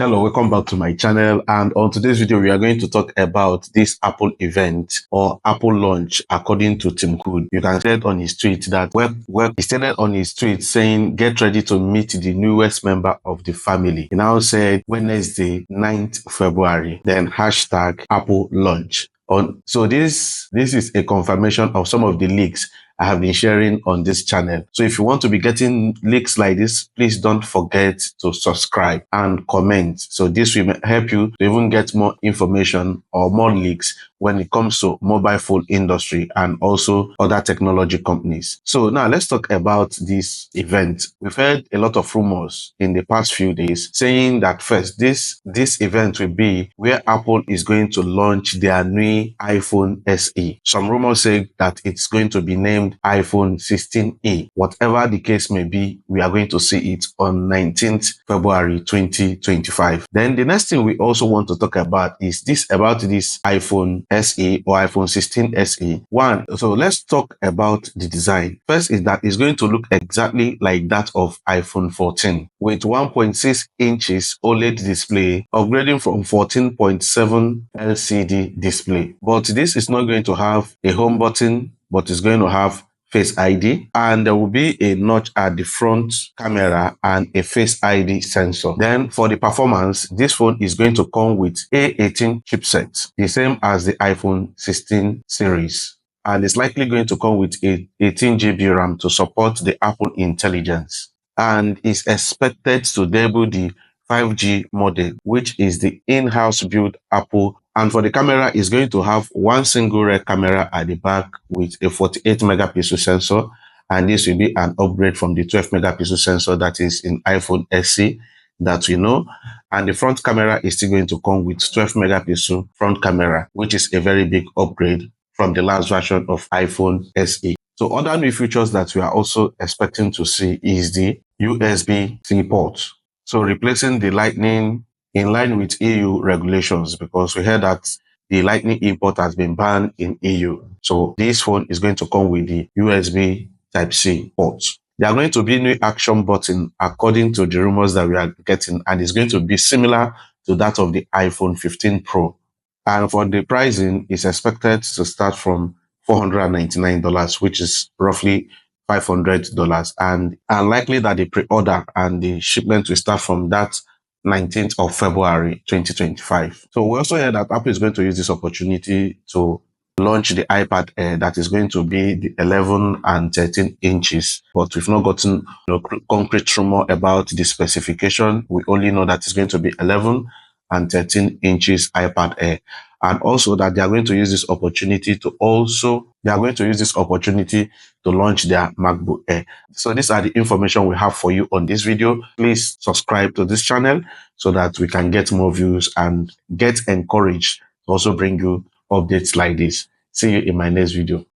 Hello, welcome back to my channel, and on today's video we are going to talk about this Apple event or Apple launch according to Tim Cook. You can see it on his tweet that he stated on his tweet saying get ready to meet the newest member of the family. He now said Wednesday 9th February, then hashtag Apple launch. So this is a confirmation of some of the leaks I have been sharing on this channel. So if you want to be getting leaks like this, please don't forget to subscribe and comment. So this will help you to even get more information or more leaks when it comes to mobile phone industry and also other technology companies. So now let's talk about this event. We've heard a lot of rumors in the past few days saying that first, this event will be where Apple is going to launch their new iPhone SE. Some rumors say that it's going to be named iPhone 16e. Whatever the case may be, we are going to see it on 19th February 2025. Then the next thing we also want to talk about is this iPhone SE or iPhone 16 SE. So let's talk about the design. First is that it's going to look exactly like that of iPhone 14 with 1.6 inches OLED display, upgrading from 14.7 LCD display. But this is not going to have a home button, but it's going to have Face ID, and there will be a notch at the front camera and a Face ID sensor. Then for the performance, this phone is going to come with A18 chipset, the same as the iPhone 16 series. And it's likely going to come with a 18 GB RAM to support the Apple Intelligence. And is expected to debut the 5G model, which is the in-house built Apple. And for the camera, it's going to have one single rear camera at the back with a 48 megapixel sensor. And this will be an upgrade from the 12 megapixel sensor that is in iPhone SE that we know. And the front camera is still going to come with 12 megapixel front camera, which is a very big upgrade from the last version of iPhone SE. So other new features that we are also expecting to see is the USB-C port. So replacing the Lightning in line with EU regulations, because we heard that the Lightning import has been banned in EU. So this phone is going to come with the USB Type-C port. There are going to be new action button according to the rumors that we are getting, and it's going to be similar to that of the iPhone 15 Pro. And for the pricing, it's expected to start from $499, which is roughly $500, and likely that the pre-order and the shipment will start from that 19th of February 2025. So we also heard that Apple is going to use this opportunity to launch the iPad Air that is going to be the 11 and 13 inches, but we've not gotten concrete rumor about the specification. We only know that it's going to be 11 and 13 inches iPad Air, and also that they are going to use this opportunity to launch their MacBook Air. So these are the information we have for you on this video. Please subscribe to this channel so that we can get more views and get encouraged to also bring you updates like this. See you in my next video.